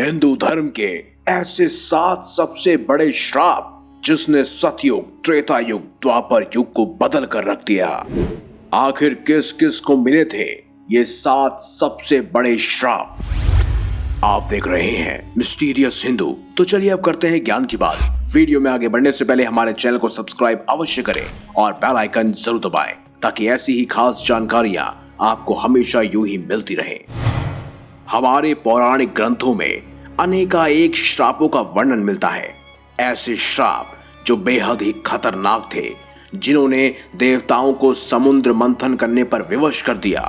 हिंदू धर्म के ऐसे 7 सबसे बड़े श्राप जिसने सतयुग, त्रेता युग, द्वापर युग को बदल कर रख दिया। आखिर किस किस को मिले थे ये 7 सबसे बड़े श्राप? आप देख रहे हैं मिस्टीरियस हिंदू। तो चलिए अब करते हैं ज्ञान की बात। वीडियो में आगे बढ़ने से पहले हमारे चैनल को सब्सक्राइब अवश्य करें और बेल आइकन जरूर दबाएं ताकि ऐसी ही खास जानकारियां आपको हमेशा यूं ही मिलती रहें। हमारे पौराणिक ग्रंथों में अनेकानेक श्रापों का वर्णन मिलता है। ऐसे श्राप जो बेहद ही खतरनाक थे, जिन्होंने देवताओं को समुद्र मंथन करने पर विवश कर दिया,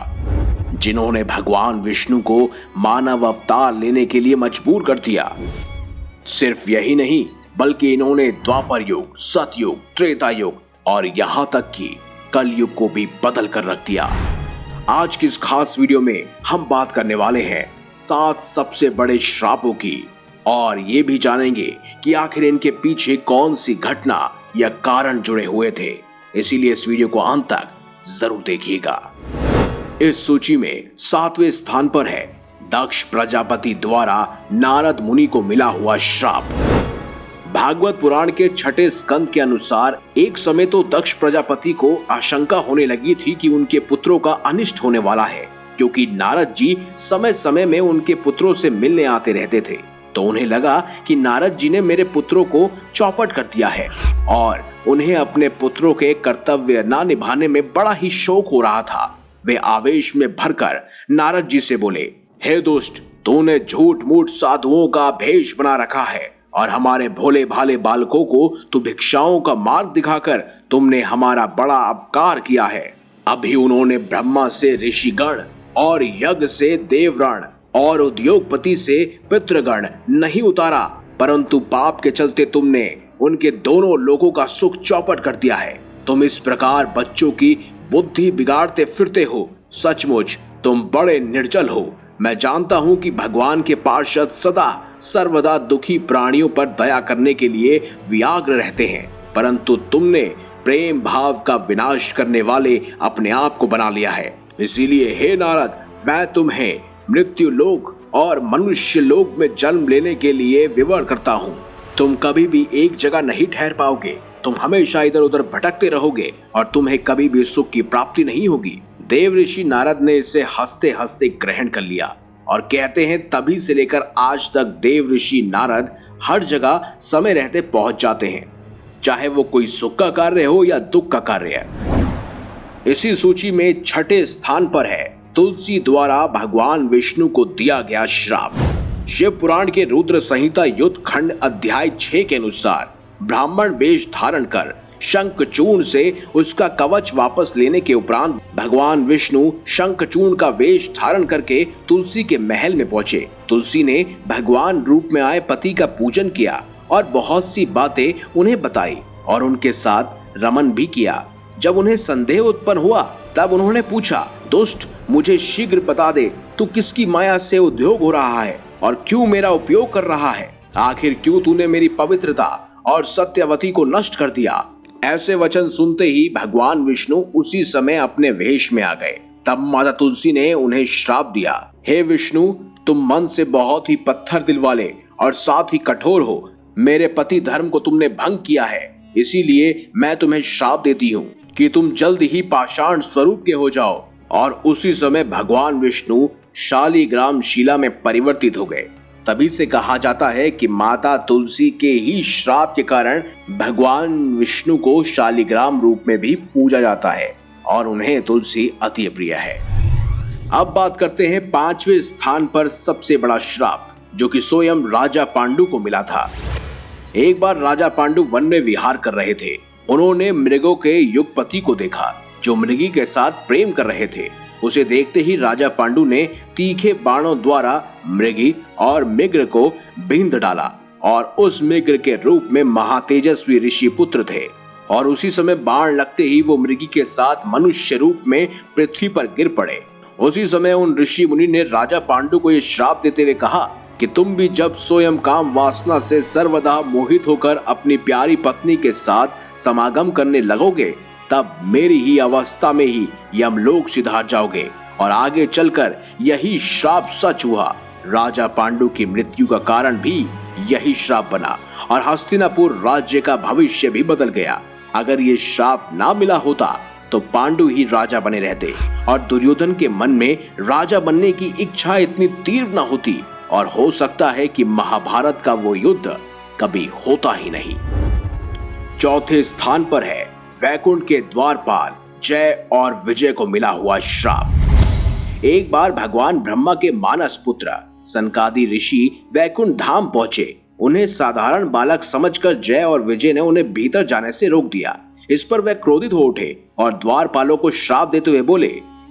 जिन्होंने भगवान विष्णु को मानव अवतार लेने के लिए मजबूर कर दिया। सिर्फ यही नहीं, बल्कि इन्होंने द्वापर युग, सतयुग, त्रेता युग और यहाँ तक कि कलयुग को भी बदल कर रख दिया। आज की इस खास वीडियो में हम बात करने वाले हैं 7 सबसे बड़े श्रापों की, और ये भी जानेंगे कि आखिर इनके पीछे कौन सी घटना या कारण जुड़े हुए थे। इसीलिए इस वीडियो को अंत तक जरूर देखिएगा। इस सूची में 7वें स्थान पर है दक्ष प्रजापति द्वारा नारद मुनि को मिला हुआ श्राप। भागवत पुराण के 6ठे स्कंद के अनुसार एक समय तो दक्ष प्रजापति को आशंका होने लगी थी कि उनके पुत्रों का अनिष्ट होने वाला है, क्योंकि नारद जी समय समय में उनके पुत्रों से मिलने आते रहते थे। तो उन्हें लगा कि नारद जी ने मेरे पुत्रों को चौपट कर दिया है और उन्हें अपने पुत्रों के कर्तव्य न निभाने में बड़ा ही शौक हो रहा था। वे आवेश में भरकर नारद जी से बोले, हे दुष्ट, तूने झूठ मूठ साधुओं का भेष बना रखा है और हमारे भोले भाले बालकों को तू भिक्षाओं का मार्ग दिखाकर तुमने हमारा बड़ा अपकार किया है। अभी उन्होंने ब्रह्मा से ऋषिगण और यज्ञ से देवगण और उद्योगपति से पितृगण नहीं उतारा, परंतु पाप के चलते तुमने उनके दोनों लोगों का सुख चौपट कर दिया है। तुम इस प्रकार बच्चों की बुद्धि बिगाड़ते फिरते हो। सचमुच तुम बड़े निर्जल हो। मैं जानता हूं कि भगवान के पार्षद सदा सर्वदा दुखी प्राणियों पर दया करने के लिए व्याग्र रहते हैं, परंतु तुमने प्रेम भाव का विनाश करने वाले अपने आप को बना लिया है। इसीलिए हे नारद, मैं तुम्हें मृत्यु लोक और मनुष्य लोक में जन्म लेने के लिए विवर करता हूँ। तुम कभी भी एक जगह नहीं ठहर पाओगे। तुम हमेशा इधर उधर भटकते रहोगे और तुम्हें कभी भी सुख की प्राप्ति नहीं होगी। देव ऋषि नारद ने इसे हंसते हंसते ग्रहण कर लिया और कहते हैं तभी से लेकर आज तक देव ऋषि नारद हर जगह समय रहते पहुंच जाते हैं, चाहे वो कोई सुख का कार्य हो या दुख का कार्य है। इसी सूची में 6ठे स्थान पर है तुलसी द्वारा भगवान विष्णु को दिया गया श्राप। शिव पुराण के रुद्र संहिता युद्ध खंड अध्याय 6 के अनुसार ब्राह्मण वेश धारण कर शंखचूर्ण से उसका कवच वापस लेने के उपरांत भगवान विष्णु शंखचूर्ण का वेश धारण करके तुलसी के महल में पहुंचे। तुलसी ने भगवान रूप में आए पति का पूजन किया और बहुत सी बातें उन्हें बताई और उनके साथ रमन भी किया। जब उन्हें संदेह उत्पन्न हुआ तब उन्होंने पूछा, दुष्ट, मुझे शीघ्र बता दे, तू किसकी माया से उद्योग हो रहा है और क्यों मेरा उपयोग कर रहा है? आखिर क्यों तूने मेरी पवित्रता और सत्यवती को नष्ट कर दिया? ऐसे वचन सुनते ही भगवान विष्णु उसी समय अपने वेश में आ गए। तब माता तुलसी ने उन्हें श्राप दिया, हे विष्णु, तुम मन से बहुत ही पत्थर दिल वाले और साथ ही कठोर हो। मेरे पति धर्म को तुमने भंग किया है, इसीलिए मैं तुम्हें श्राप देती हूँ कि तुम जल्द ही पाषाण स्वरूप के हो जाओ। और उसी समय भगवान विष्णु शालिग्राम शिला में परिवर्तित हो गए। तभी से कहा जाता है कि माता तुलसी के ही श्राप के कारण भगवान विष्णु को शालिग्राम रूप में भी पूजा जाता है और उन्हें तुलसी अति प्रिय है। अब बात करते हैं 5वें स्थान पर सबसे बड़ा श्राप, जो कि स्वयं राजा पांडु को मिला था। एक बार राजा पांडु वन में विहार कर रहे थे। उन्होंने मृगों के युगपति को देखा जो मृगी के साथ प्रेम कर रहे थे। उसे देखते ही राजा पांडु ने तीखे बाणों द्वारा मृगी और मिग्र को बिंध डाला और उस मिग्र के रूप में महातेजस्वी ऋषि पुत्र थे। और उसी समय बाण लगते ही वो मृगी के साथ मनुष्य रूप में पृथ्वी पर गिर पड़े। उसी समय उन ऋषि मुनि ने राजा पांडु को ये श्राप देते हुए कहा कि तुम भी जब स्वयं काम वासना से सर्वदा मोहित होकर अपनी प्यारी पत्नी के साथ समागम करने लगोगे, तब मेरी ही अवस्था में ही यमलोक सिधार जाओगे और आगे चलकर यही श्राप सच हुआ। राजा पांडु की मृत्यु का कारण भी यही श्राप बना और हस्तिनापुर राज्य का भविष्य भी बदल गया। अगर ये श्राप ना मिला होता तो पांडु ही राजा बने रहते और दुर्योधन के मन में राजा बनने की इच्छा इतनी तीव्र न होती और हो सकता है कि महाभारत का वो युद्ध कभी होता ही नहीं। चौथे स्थान पर है वैकुंठ के द्वारपाल जय और विजय को मिला हुआ श्राप। एक बार भगवान ब्रह्मा के मानस पुत्र सनकादि ऋषि वैकुंठ धाम पहुंचे। उन्हें साधारण बालक समझकर जय और विजय ने उन्हें भीतर जाने से रोक दिया। इस पर वे क्रोधित हो उठे और द्वारपालों को श्राप देते हुए बोले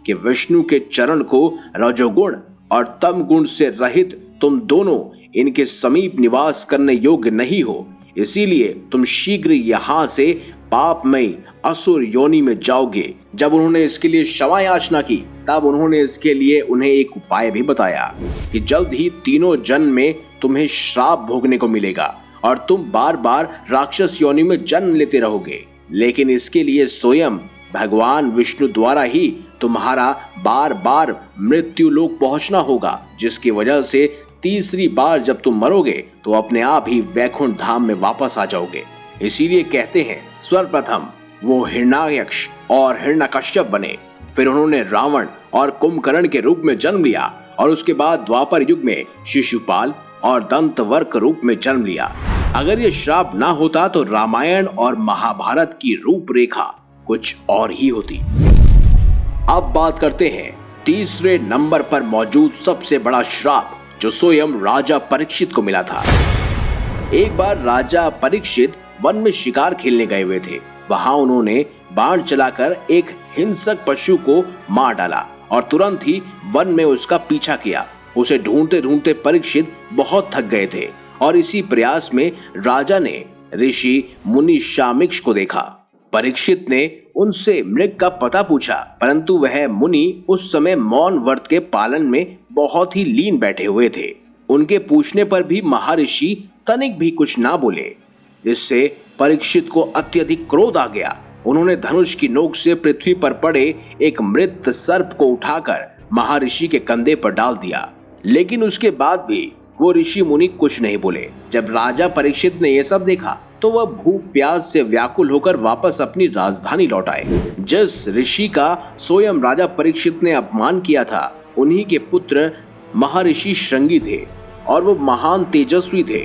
कि विष्णु के चरण को रजोगुण और तम गुण से रहित तुम दोनों इनके समीप निवास करने योग्य नहीं हो, इसीलिए तुम शीघ्र यहाँ से पापमयी असुर योनि में जाओगे। जब उन्होंने इसके लिए क्षमा याचना की तब उन्होंने इसके लिए उन्हें एक उपाय भी बताया कि जल्द ही तीनों जन्म में तुम्हें श्राप भोगने को मिलेगा और तुम बार बार राक्षस योनि में जन्म लेते रहोगे, लेकिन इसके लिए स्वयं भगवान विष्णु द्वारा ही तुम्हारा बार बार मृत्यु लोक पहुंचना होगा, जिसकी वजह से तीसरी बार जब तुम मरोगे तो अपने आप ही वैकुंठ धाम में वापस आ जाओगे। इसीलिए कहते हैं सर्वप्रथम वो हिरण्याक्ष और हिरण्यकश्यप बने, फिर उन्होंने रावण और कुंभकर्ण के रूप में जन्म लिया और उसके बाद द्वापर युग में शिशुपाल और दंतवर्क रूप में जन्म लिया। अगर ये श्राप ना होता तो रामायण और महाभारत की रूपरेखा कुछ और ही होती। अब बात करते हैं तीसरे नंबर पर मौजूद सबसे बड़ा श्राप जो स्वयं राजा परीक्षित को मिला था। एक बार राजा परीक्षित वन में शिकार खेलने गए हुए थे। वहां उन्होंने बाण चलाकर एक हिंसक पशु को मार डाला और तुरंत ही वन में उसका पीछा किया। उसे ढूंढते ढूंढते परीक्षित बहुत थक गए थे और इसी प्रयास में राजा ने ऋषि मुनि शामिक्ष को देखा। परीक्षित ने उनसे मृग का पता पूछा, परंतु वह मुनि उस समय मौन व्रत के पालन में बहुत ही लीन बैठे हुए थे। उनके पूछने पर भी महर्षि तनिक भी कुछ ना बोले, जिससे परीक्षित को अत्यधिक क्रोध आ गया। उन्होंने धनुष की नोक से पृथ्वी पर पड़े एक मृत सर्प को उठाकर महर्षि के कंधे पर डाल दिया, लेकिन उसके बाद भी वो ऋषि मुनि कुछ नहीं बोले। जब राजा परीक्षित ने यह सब देखा तो वह भूख प्यास से व्याकुल होकर वापस अपनी राजधानी लौट आए। जिस ऋषि का स्वयं राजा परीक्षित ने अपमान किया था, उन्हीं के पुत्र महर्षि श्रृंगी थे और वो महान तेजस्वी थे।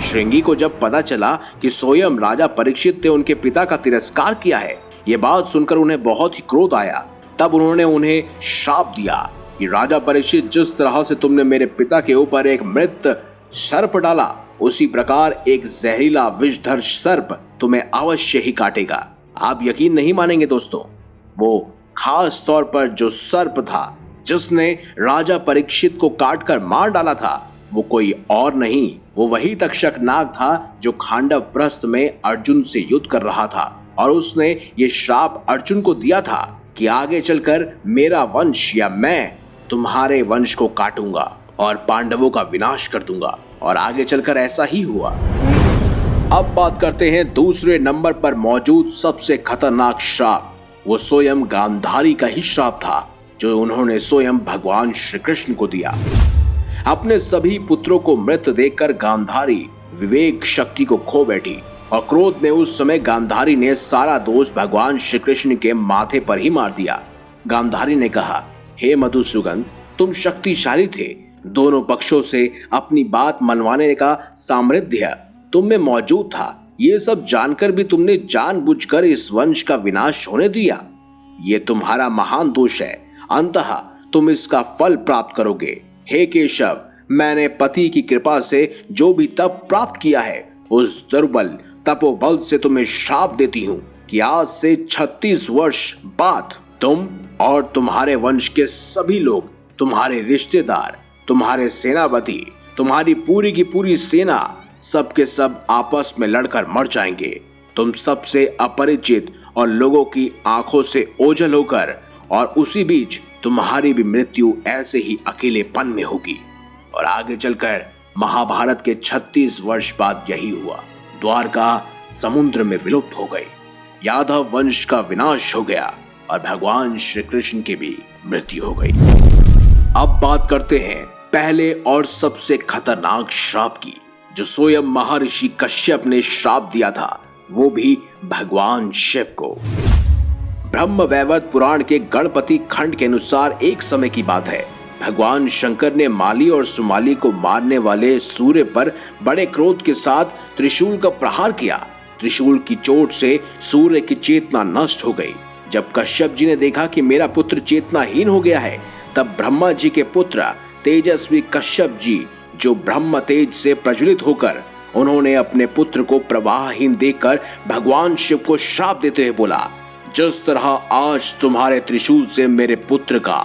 श्रृंगी को जब पता चला कि स्वयं राजा परीक्षित ने उनके पिता का तिरस्कार किया है, ये बात सुनकर उन्हें बहुत ही क्रोध आया। तब उन्होंने उन्हें श्राप दिया कि राजा परीक्षित, जिस तरह से तुमने मेरे पिता के ऊपर एक मृत सर्प डाला, उसी प्रकार एक जहरीला विषधर सर्प तुम्हें अवश्य ही काटेगा। आप यकीन नहीं मानेंगे दोस्तों, वो खास तौर पर जो सर्प था जिसने राजा परीक्षित को काटकर मार डाला था, वो कोई और नहीं, वो वही तक्षक नाग था जो खांडव प्रस्थ में अर्जुन से युद्ध कर रहा था और उसने ये श्राप अर्जुन को दिया था कि आगे चलकर मेरा वंश या मैं तुम्हारे वंश को काटूंगा और पांडवों का विनाश कर दूंगा। और आगे चलकर ऐसा ही हुआ। अब बात करते हैं दूसरे नंबर पर मौजूद सबसे खतरनाक श्राप। वो स्वयं गांधारी का ही श्राप था जो उन्होंने स्वयं भगवान श्री कृष्ण को दिया। अपने सभी पुत्रों को मृत देखकर गांधारी विवेक शक्ति को खो बैठी और क्रोध ने उस समय गांधारी ने सारा दोष भगवान श्री कृष्ण के माथे पर ही मार दिया। गांधारी ने कहा, हे मधुसूदन, तुम शक्तिशाली थे, दोनों पक्षों से अपनी बात मनवाने का सामर्थ्य तुम में मौजूद था। ये सब जानकर भी तुमने जानबूझकर इस वंश का विनाश होने दिया। ये तुम्हारा महान दोष है, अंततः तुम इसका फल प्राप्त करोगे। हे केशव, मैंने पति की कृपा से जो भी तप प्राप्त किया है, उस दुर्बल तपोबल से तुम्हें श्राप देती हूँ कि आज से 36 वर्ष बाद तुम और तुम्हारे वंश के सभी लोग, तुम्हारे रिश्तेदार, तुम्हारे सेनापति, तुम्हारी पूरी की पूरी सेना, सबके सब आपस में लड़कर मर जाएंगे। तुम सबसे अपरिचित और लोगों की आंखों से ओझल होकर, और उसी बीच तुम्हारी भी मृत्यु ऐसे ही अकेलेपन में होगी। और आगे चलकर महाभारत के 36 वर्ष बाद यही हुआ। द्वारका समुद्र में विलुप्त हो गई, यादव वंश का विनाश हो गया और भगवान श्री कृष्ण की भी मृत्यु हो गई। अब बात करते हैं पहले और सबसे खतरनाक श्राप की, जो स्वयं महर्षि कश्यप ने श्राप दिया था, वो भी भगवान शिव को। ब्रह्म वैवर्त पुराण के गणपति खंड के अनुसार एक समय की बात है, भगवान शंकर ने माली और सुमाली को मारने वाले सूर्य पर बड़े क्रोध के साथ त्रिशूल का प्रहार किया। त्रिशूल की चोट से सूर्य की चेतना नष्ट हो गई। जब कश्यप जी ने देखा कि मेरा पुत्र चेतनाहीन हो गया है, तब ब्रह्मा जी के पुत्र तेजस्वी कश्यप जी, जो ब्रह्म तेज से प्रज्वलित होकर, उन्होंने अपने पुत्र को प्रवाहहीन देखकर भगवान शिव को श्राप देते हुए बोला, जिस तरह आज तुम्हारे त्रिशूल से मेरे पुत्र का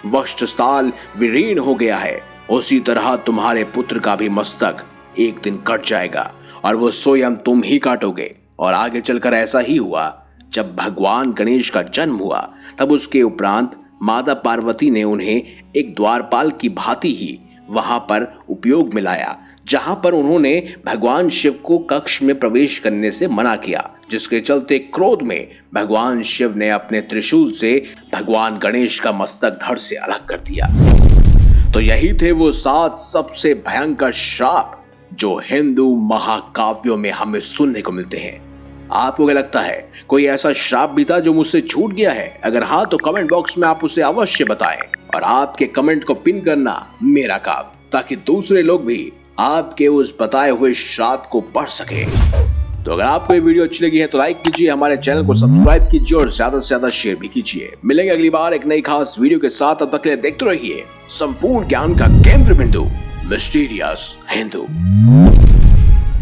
वक्षस्थल विलीन हो गया है, उसी तरह तुम्हारे पुत्र का भी मस्तक एक दिन कट जाएगा और वो स्वयं तुम ही काटोगे। और आगे चलकर ऐसा ही हुआ। जब भगवान गणेश का जन्म हुआ, तब उसके उपरांत माता पार्वती ने उन्हें एक द्वारपाल की भांति ही वहां पर उपयोग में लाया, जहां पर उन्होंने भगवान शिव को कक्ष में प्रवेश करने से मना किया, जिसके चलते क्रोध में भगवान शिव ने अपने त्रिशूल से भगवान गणेश का मस्तक धड़ से अलग कर दिया। तो यही थे वो 7 सबसे भयंकर श्राप जो हिंदू महाकाव्यों में हमें सुनने को मिलते हैं। आपको क्या लगता है, कोई ऐसा श्राप भी था जो मुझसे छूट गया है? अगर हाँ, तो कमेंट बॉक्स में आप उसे अवश्य बताएं और आपके कमेंट को पिन करना मेरा काम, ताकि दूसरे लोग भी आपके उस बताए हुए श्राप को पढ़ सके। तो अगर आपको ये वीडियो अच्छी लगी है तो लाइक कीजिए, हमारे चैनल को सब्सक्राइब कीजिए और ज्यादा से ज्यादा शेयर भी कीजिए। मिलेंगे अगली बार एक नई खास वीडियो के साथ। तब तक के लिए देखते रहिए संपूर्ण ज्ञान का केंद्र बिंदु, मिस्टीरियस हिंदू।